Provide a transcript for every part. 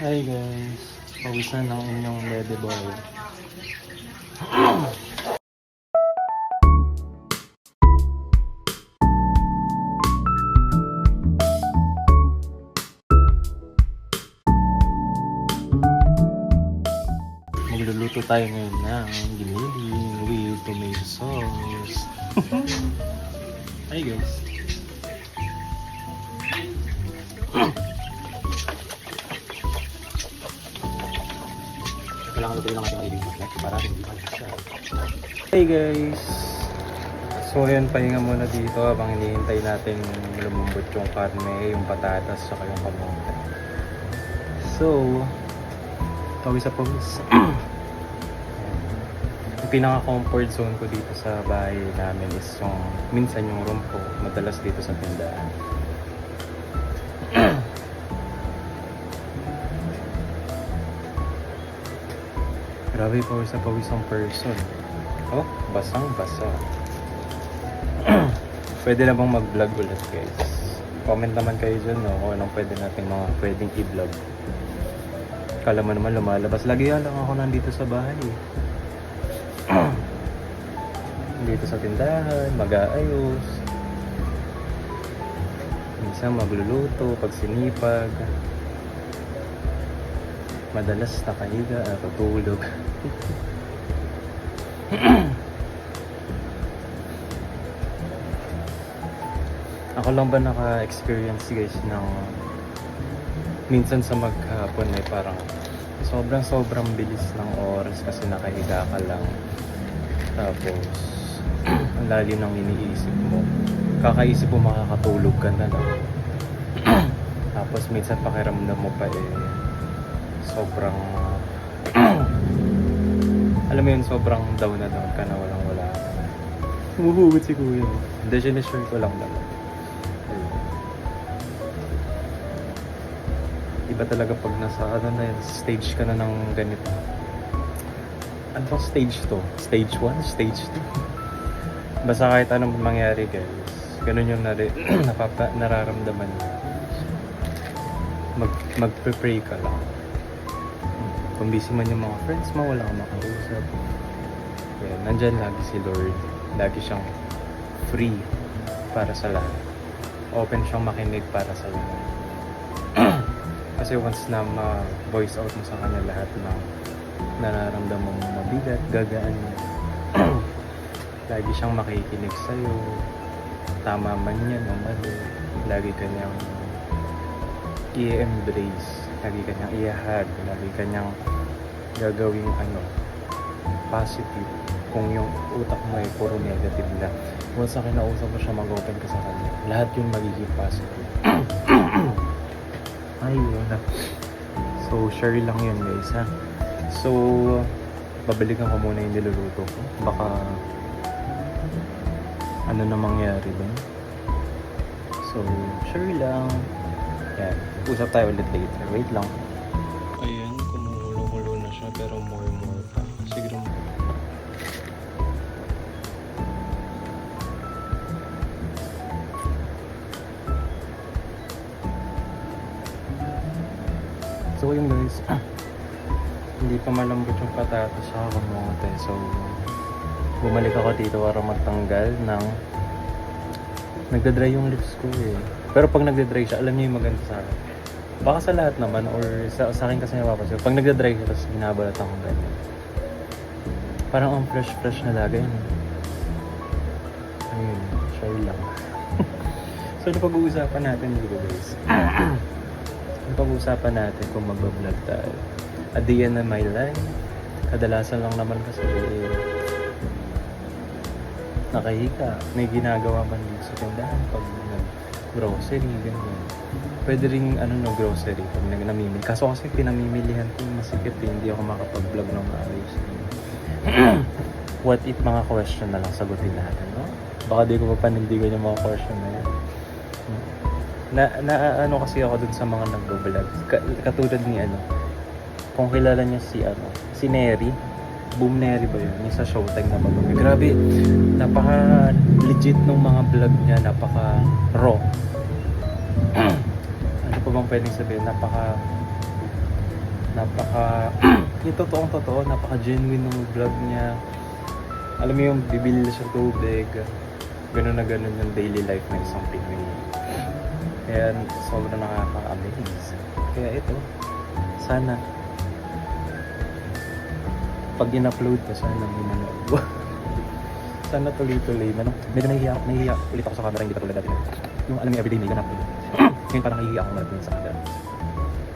Hi guys, pawisan ng inyong lady boy. Magluluto tayo ngayon ng giniling with tomato sauce. Hi guys. Kailangan lutuin lang natin ang ibig para hindi siya. Hey guys! So ayan, pahinga muna dito habang hinihintay natin lumambot yung karne, yung patatas, saka yung kamote. So, pawis sa pawis. Yung pinaka-comfort zone ko dito sa bahay namin is yung minsan yung room ko, madalas dito sa tindahan. Grabe, pawis na pawis ang person. Oh, basang-basa. Pwede na bang mag-vlog ulit guys? Comment naman kayo dyan, no? Kung anong pwede natin mga pwedeng i-vlog. Kala mo naman lumalabas. Lagi lang ako nandito sa bahay. Dito sa tindahan, mag-aayos. Minsan magluluto, pagsinipag. Madalas nakahiga at tutulog. Ako lang ba naka-experience guys ng minsan sa maghapon ay parang sobrang bilis ng oras kasi nakahiga ka lang. Tapos ang lalim ng iniisip mo. Kakaisip mo makakatulog ka na lang. Tapos minsan pakiramdam mo pa sobrang alam mo yun, sobrang down na down ka na wala ka na. Humuhugot si kuya. Hindi, sinishare ko lang naman. Iba talaga pag nasa stage ka na ng ganito. Ano bang stage to? Stage 1? Stage 2? Basta kahit anong mangyari guys, ganun yung nararamdaman mo. Mag-pray ka lang. Kung busy man yung mga friends mo, wala kang makausap. Kaya nandyan lagi si Lord. Lagi siyang free para sa lahat. Open siyang makinig para sa lahat. Kasi once na ma-voice out mo sa kanya lahat ng nararamdaman mo mabigat, gagaan niya. Lagi siyang makikinig sa'yo. Tama man yan o mali. Lagi kanyang i-embrace. Lagi kanyang i-hug. Lagi kanyang gagawing positive. Kung yung utak mo ay puro negative lang. Once na kinausap mo siya, mag-open ka sa kanya. Lahat yung magiging positive. Ay, yun na. So, share lang yun guys ha. So, babalikan ko muna yung niluluto ko. Baka ano na mangyari dun. So, share lang. Yan. Usap tayo ulit later. Wait lang. Ayan, kumukulo-kulo na siya pero more pa. Siguro so yung guys, hindi pa malambot yung patatas sa kamote. So, bumalik ako dito para magtanggal ng nagda-dry yung lips ko Pero pag nagda-dry siya, alam niyo yung maganda sa akin. Baka sa lahat naman or sa akin kasi napapansin. Pag nagda-dry siya, tapos binabalatan ko ganyan. Parang ang fresh na lagay. Ayun, share lang. So, napag-uusapan natin dito guys. Napag-uusapan natin kung mag-vlog tayo. At the end of my life, kadalasan lang naman kasi nakahiga. May ginagawa man dito sa tindahan pag grocery, ganyan. Pwede rin grocery pag namimili. Kaso kasi pinamimilihan ko masikip hindi ako makapag-vlog ng maayos. What if mga question na lang sagutin natin, no? Baka di ko pa panindigan yung mga question na yan. Kasi ako dun sa mga nagbo-vlog. Katulad ni kung kilala niya si Neri. Boom Neri ba yun? Yung sa Showtime na mag-vlog. Grabe, napaka-legit nung mga vlog niya. Napaka-raw. Ano pa bang pwedeng sabihin? yung totoong totoo, napaka-genuine ng vlog niya. Alam mo yung bibili siya tubig, ganun na ganun yung daily life ng isang Pinoy. Kaya sobrang nakaka-amaze. Kaya ito, sana pag in-upload ko, sana may manood. Sana tuloy-tuloy. Medyo nahihiya ulit ako sa camera, hindi pa tulad dati. Yung alam mo, everyday may ganap. Ngayon parang nahihiya ako marapin sa camera.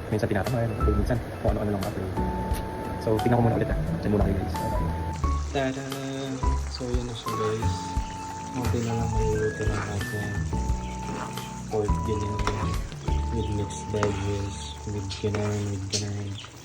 Minsan tinatamaan, minsan kung ano-ano lang upload. So, tingnan ko muna ulit Diyan muna kayo guys. Tada! So, yun na siya guys. Kunti na lang maluluto ng ating pork ginil with mixed veggies, with ganarin.